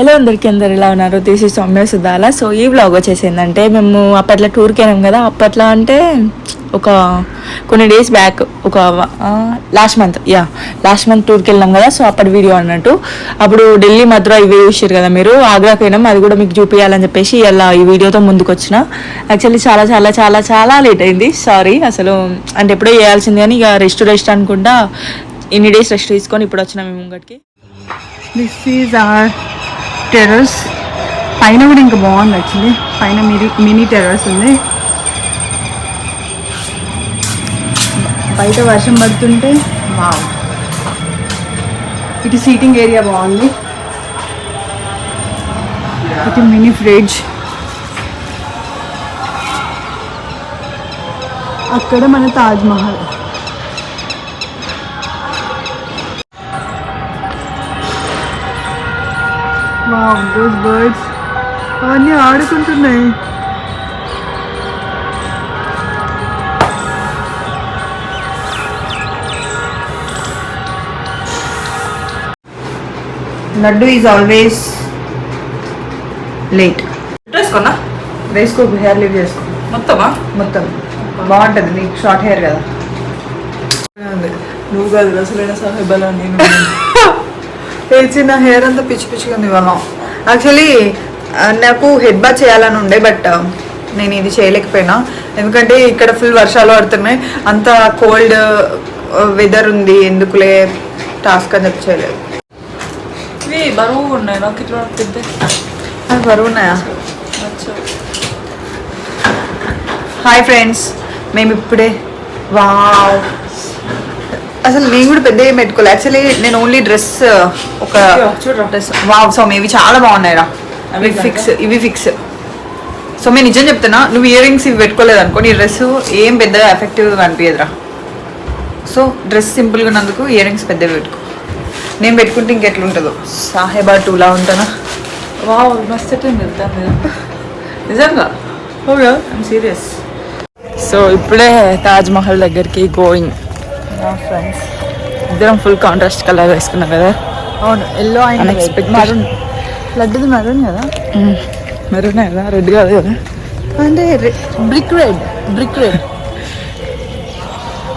Hello అందరు ఎలా ఉన్నారు? This is Soumya Sudhala. So ఈ వ్లాగ్ వచ్చేసిందంటే మేము అప్పట్లో టూర్కి వెళ్ళాం కదా. అప్పట్లో అంటే ఒక కొన్ని డేస్ బ్యాక్, ఒక లాస్ట్ మంత్ టూర్కి వెళ్ళాం కదా. సో అప్పటి వీడియో అన్నట్టు. అప్పుడు ఢిల్లీ మధుర ఇవి చూసారు కదా మీరు. ఆగ్రాకి పోయినాం, అది కూడా మీకు చూపించాలని చెప్పేసి ఇలా ఈ వీడియోతో ముందుకు వచ్చిన. యాక్చువల్లీ చాలా చాలా చాలా చాలా లేట్ అయింది, సారీ. అసలు అంటే ఎప్పుడో చేయాల్సింది కానీ ఇక రెస్ట్ అనుకుంటా ఇన్ని డేస్ రెస్ట్ తీసుకొని ఇప్పుడు వచ్చినాం మేము ముంగటికి. This is our terrace. పైన కూడా ఇంకా బాగుంది యాక్చువల్లీ. పైన మినీ టెర్రస్ ఉంది. బయట వర్షం పడుతుంటే వావ్. ఇటు సీటింగ్ ఏరియా బాగుంది. ఇటు మినీ ఫ్రిడ్జ్. అక్కడ మన Taj Mahal. Wow, those birds అవన్నీ ఆడుకుంటున్నాయి. Laddu is always late. వేసుకోనా? వేసుకో, హెయిర్ లీవ్ చేసుకో. మొత్తం బాగుంటుంది, నీకు షార్ట్ హెయిర్ కదా. నువ్వు కాదు అసలైన సాహెబలా. నేను తెలిసిన హెయిర్ అంతా పిచ్చి పిచ్చిగా ఉంది ఇవాళ. యాక్చువల్లీ నాకు హెడ్ బాత్ చేయాలని ఉండే, బట్ నేను ఇది చేయలేకపోయినా. ఎందుకంటే ఇక్కడ ఫుల్ వర్షాలు పడుతున్నాయి, అంత కోల్డ్ వెదర్ ఉంది, ఎందుకులే టాస్క్ అని చెప్పి చేయలేదు. ఇవి బరువు ఉన్నాయి, నాకు ఇట్లా పెద్ద అది బరువు ఉన్నాయా? హాయ్ ఫ్రెండ్స్, మేము ఇప్పుడే వావ్. అసలు నేను కూడా పెద్ద ఏం పెట్టుకోలేదు యాక్చువల్లీ. నేను ఓన్లీ డ్రెస్, ఒక డ్రెస్. వావ్ సో ఇవి చాలా బాగున్నాయి రా. ఇవి ఫిక్స్. సో మేము నిజం చెప్తున్నా, నువ్వు ఇయర్ రింగ్స్ ఇవి పెట్టుకోలేదు అనుకో, నీ డ్రెస్ ఏం పెద్దగా ఎఫెక్టివ్గా అనిపించదురా. సో డ్రెస్ సింపుల్గా ఉన్నందుకు ఇయర్ రింగ్స్ పెద్దవి పెట్టుకో. నేను పెట్టుకుంటే ఇంకెట్లుంటుందో, సాహెబా టూలా ఉంటానా. వావ్ మస్తు నిజంగా. Okay, I'm serious. సో ఇప్పుడే తాజ్ మహల్ దగ్గరికి గోయింగ్. ఫ్రెండ్స్ ఇద్దరం ఫుల్ కాంట్రాస్ట్ కలర్ వేసుకున్నాం కదా. అవును, ఎల్లో అండ్ మెరూన్. లడ్డుది మెరూన్ కదా. మెరూన్ కదా, రెడ్ కాదు కదా. అంటే brick red.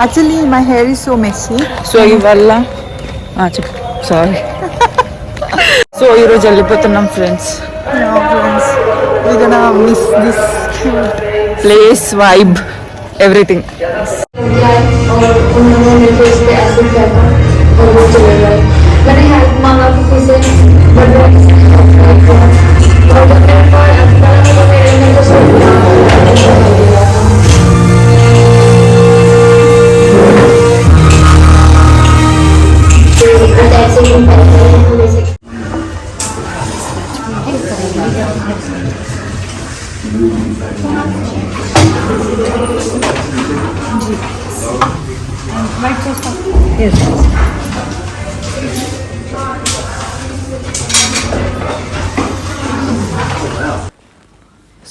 Actually my hair is so messy. So ఇవల్ల చెప్పు, సారీ. సో ఈరోజు వెళ్ళిపోతున్నాం friends. We gonna miss this place, vibe, everything. Yes.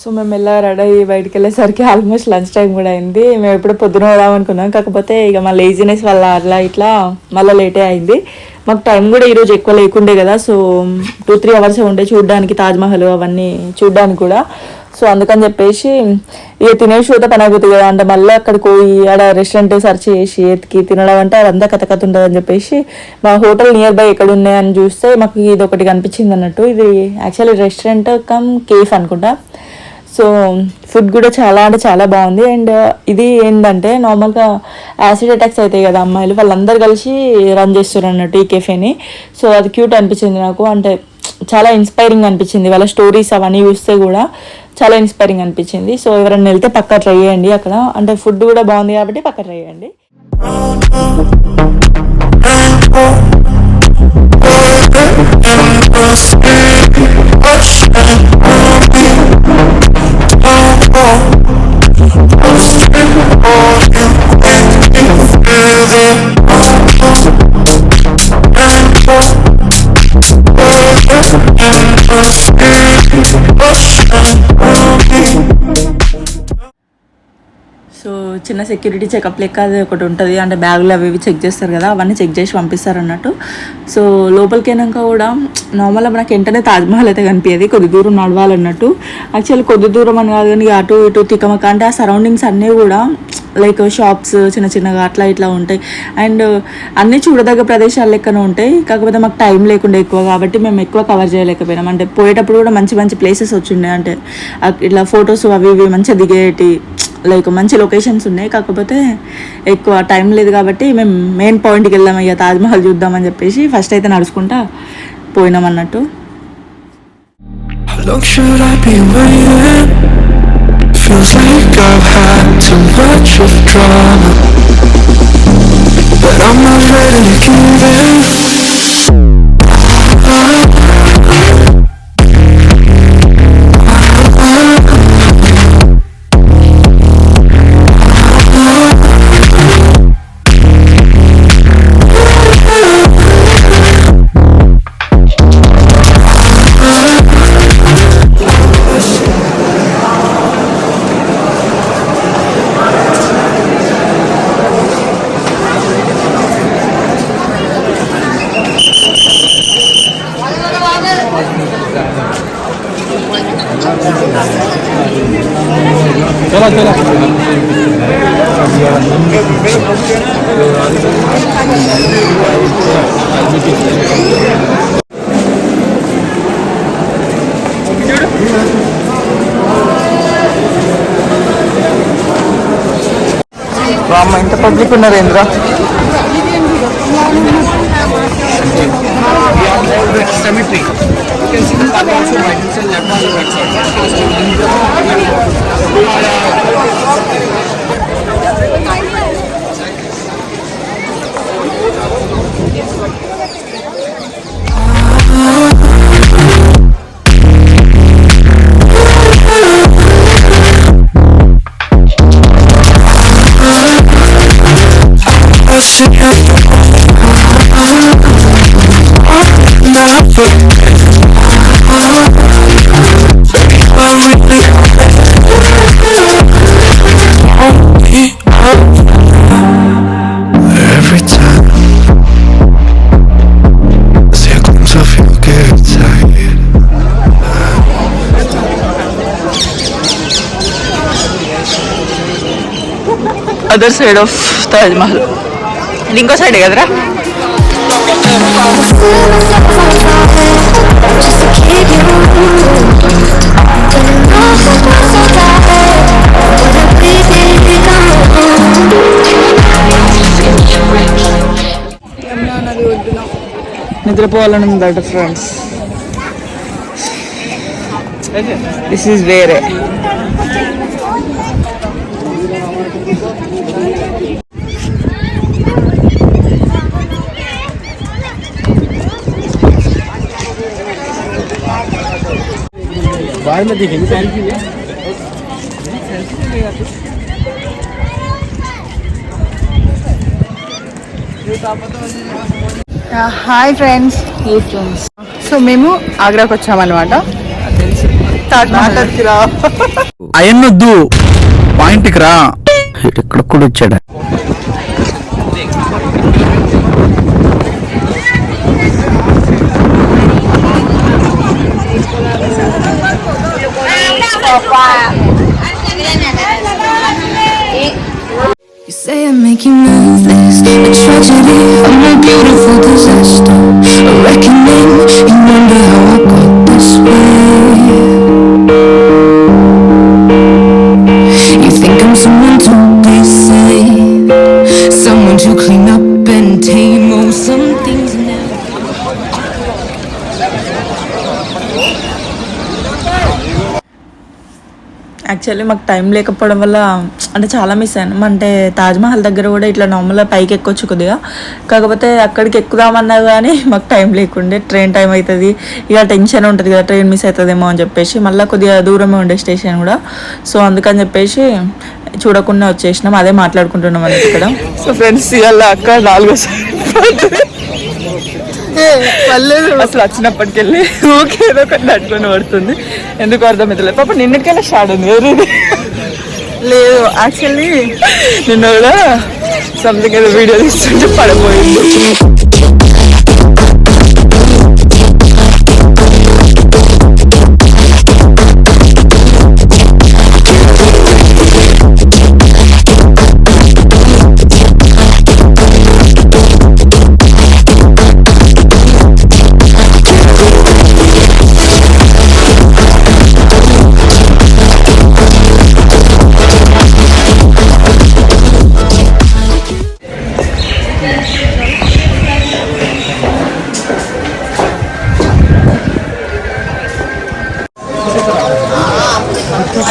So మేము ఎలా రెడీ అయ్యి బయటికి వెళ్ళేసరికి ఆల్మోస్ట్ లంచ్ టైం కూడా అయింది. మేము ఎప్పుడు పొద్దున రావనుకున్నాం, కాకపోతే ఇక మా లేజినెస్ వల్ల అట్లా ఇట్లా మళ్ళీ లేటే అయింది. మాకు టైం కూడా ఈరోజు ఎక్కువ లేకుండే కదా. సో 2-3 అవర్స్ ఉండే చూడడానికి, తాజ్మహల్ అవన్నీ చూడడానికి కూడా. సో అందుకని చెప్పేసి ఇక తినేసి పోతే పని అయిపోతుంది కదా. అంటే మళ్ళీ అక్కడికి పోయి ఆడ రెస్టారెంట్ సెర్చ్ చేసి ఎత్తికి తినడం అంటే అదంతా కథ ఉంటుంది అని చెప్పేసి మా హోటల్ నియర్ బై ఎక్కడ ఉన్నాయని చూస్తే మాకు ఇది ఒకటి కనిపించింది అన్నట్టు. ఇది యాక్చువల్లీ రెస్టారెంట్ కమ్ కేఫ్ అనుకుంటా. సో ఫుడ్ కూడా చాలా అంటే చాలా బాగుంది. అండ్ ఇది ఏంటంటే నార్మల్గా యాసిడ్ అటాక్స్ అవుతాయి కదా అమ్మాయిలు, వాళ్ళందరూ కలిసి రన్ చేస్తారు అన్నట్టు ఈ కెఫేని. సో అది క్యూట్ అనిపించింది నాకు, అంటే చాలా ఇన్స్పైరింగ్ అనిపించింది. వాళ్ళ స్టోరీస్ అవన్నీ చూస్తే కూడా చాలా ఇన్స్పైరింగ్ అనిపించింది. సో ఎవరైనా వెళ్తే పక్కా ట్రై చేయండి. అక్కడ అంటే ఫుడ్ కూడా బాగుంది కాబట్టి పక్కా ట్రై చేయండి. సో చిన్న సెక్యూరిటీ చెకప్ లెక్క అది ఒకటి ఉంటుంది, అంటే బ్యాగులు అవి చెక్ చేస్తారు కదా, అవన్నీ చెక్ చేసి పంపిస్తారు అన్నట్టు. సో లోపలికి అయినాక కూడా నార్మల్గా మనకి వెంటనే తాజ్మహల్ అయితే కనిపించేది, కొద్ది దూరం నడవాలన్నట్టు. యాక్చువల్లీ కొద్ది దూరం అని కాదు కానీ అటు ఇటు తికమక, అంటే ఆ సరౌండింగ్స్ అన్నీ కూడా లైక్ షాప్స్ చిన్న చిన్నగా అట్లా ఇట్లా ఉంటాయి. అండ్ అన్నీ చూడదగ్గ ప్రదేశాలు లెక్కన ఉంటాయి. కాకపోతే మాకు టైం లేకుండా ఎక్కువ కాబట్టి మేము ఎక్కువ కవర్ చేయలేకపోయినాం. అంటే పోయేటప్పుడు కూడా మంచి మంచి ప్లేసెస్ వచ్చిండే, అంటే ఇట్లా ఫొటోస్ అవి ఇవి మంచిగా దిగేటి, లైక్ మంచి లొకేషన్స్ ఉన్నాయి. కాకపోతే ఎక్కువ టైం లేదు కాబట్టి మేము మెయిన్ పాయింట్కి వెళ్దాం, అయ్యా తాజ్మహల్ చూద్దామని చెప్పేసి ఫస్ట్ అయితే నడుచుకుంటా పోయినాం అన్నట్టు. Feels like I've had too much of drama, but I'm not ready to give in. అమ్మ ఇంత పబ్లిక్ ఉన్నారు ఏంద్రా. అదర్ సైడ్ ఆఫ్ తాజ్మహల్, ఇది ఇంకో సైడే కదరా. నిద్రపోవాలని ఉందట ఫ్రెండ్స్. దిస్ ఈజ్ వేరే. बाद में देखेंगे सेल्फी ले। Hi friends. సో మేము ఆగ్రాకి వచ్చామన్నమాట. తాజ్మహల్కి రా అయన్నొద్దు, పాయింట్కి రా. ఇక్కడ కూడా వచ్చాడు. You say I'm making movies, a tragedy, I'm a beautiful disaster, a reckoning. You wonder how I got this way. You think I'm someone to be saved, someone to clean up and tame. Oh, some things never. Actually మాకు time లేకపోవడం వల్ల అంటే చాలా miss అయ్యాను. అంటే తాజ్మహల్ దగ్గర కూడా ఇట్లా నార్మల్గా పైకి ఎక్కొచ్చు కొద్దిగా, కాకపోతే అక్కడికి ఎక్కుదామన్నా కానీ మాకు టైం లేకుండే. ట్రైన్ టైం అవుతుంది, ఇక టెన్షన్ ఉంటుంది కదా ట్రైన్ మిస్ అవుతుందేమో అని చెప్పేసి. మళ్ళీ కొద్దిగా దూరమే ఉండే స్టేషన్ కూడా. సో అందుకని చెప్పేసి చూడకుండా వచ్చేసినాం. అదే మాట్లాడుకుంటున్నాం అన్నట్టు ఇక్కడ. సో ఫ్రెండ్స్ ఇవాళ అక్క 4 పర్లేదు అసలు వచ్చినప్పటికెళ్ళి ఓకే ఏదో ఒకటి నడుకొని పడుతుంది. ఎందుకు అర్థమవుతలేదు. పాప నిన్నటికెళ్ళి స్టార్ట్ ఉంది ఎవరిది లేదు యాక్చువల్లీ నిన్న కూడా సంథింగ్ ఏదో వీడియో తీస్తుంటే పడిపోయింది.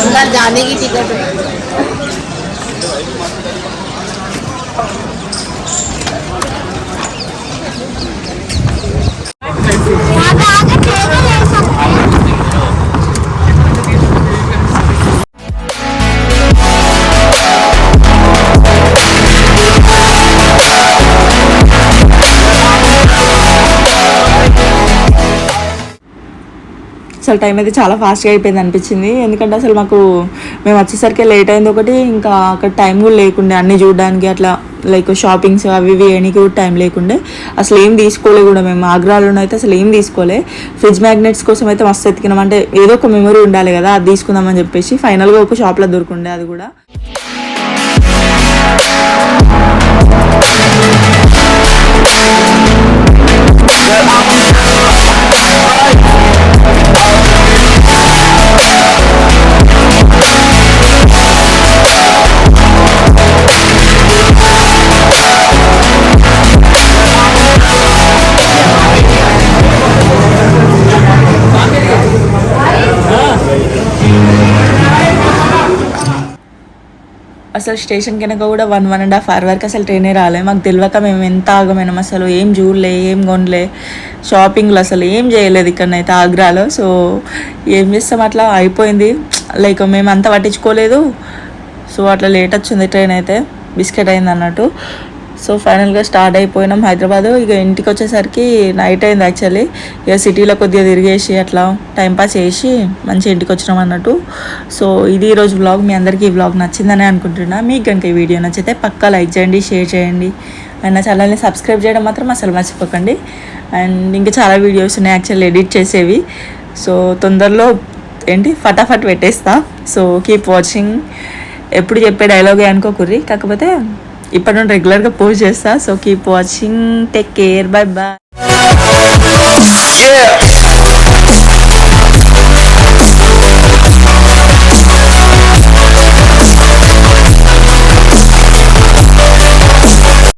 अंदर जाने की टिकट అసలు టైం అయితే చాలా ఫాస్ట్గా అయిపోయింది అనిపించింది. ఎందుకంటే అసలు మాకు మేము వచ్చేసరికి లేట్ అయింది ఒకటి, ఇంకా అక్కడ టైం కూడా లేకుండే అన్నీ చూడడానికి, అట్లా లైక్ షాపింగ్స్ అవి ఇవి వేయడానికి కూడా టైం లేకుండే. అసలు ఏం తీసుకోలే కూడా మేము ఆగ్రాలోనే అయితే అసలు ఏం తీసుకోలే. ఫ్రిడ్జ్ మ్యాగ్నెట్స్ కోసం అయితే మస్తు ఎత్తికినాం, అంటే ఏదో ఒక మెమరీ ఉండాలి కదా, అది తీసుకుందామని చెప్పేసి ఫైనల్గా ఒక షాప్లో దొరుకుండే అది కూడా. అసలు స్టేషన్ కనుక కూడా 1.5 hour వరకు అసలు ట్రైనే రాలే. మాకు తెలియక మేము ఎంత ఆగమైనాం, అసలు ఏం చూడలే, ఏం కొనలే, షాపింగ్లు అసలు ఏం చేయలేదు ఇక్కడనైతే ఆగ్రాలో. సో ఏం చేస్తాం, అట్లా అయిపోయింది. లైక్ మేము అంతా పట్టించుకోలేదు. సో అట్లా లేట్ వచ్చింది ట్రైన్ అయితే, బిస్కెట్ అయింది అన్నట్టు. సో ఫైనల్గా స్టార్ట్ అయిపోయినాం హైదరాబాద్. ఇక ఇంటికి వచ్చేసరికి నైట్ అయింది యాక్చువల్లీ. ఇక సిటీలో కొద్దిగా తిరిగేసి అట్లా టైంపాస్ చేసి మంచిగా ఇంటికి వచ్చినాం అన్నట్టు. సో ఇది ఈరోజు వ్లాగ్. మీ అందరికీ ఈ వ్లాగ్ నచ్చిందని అనుకుంటున్నా. మీకు కనుక ఈ వీడియో నచ్చితే పక్కా లైక్ చేయండి, షేర్ చేయండి, అండ్ నా ఛానల్ని సబ్స్క్రైబ్ చేయడం మాత్రం అసలు మర్చిపోకండి. అండ్ ఇంకా చాలా వీడియోస్ ఉన్నాయి యాక్చువల్లీ ఎడిట్ చేసేవి. సో తొందరలో ఫటాఫట్ పెట్టేస్తా. So keep watching. ఎప్పుడు చెప్పే డైలాగే అనుకోకుర్రి, కాకపోతే ఇప్పటి నుండి రెగ్యులర్గా పోస్ట్ చేస్తా. So keep watching, take care, bye bye.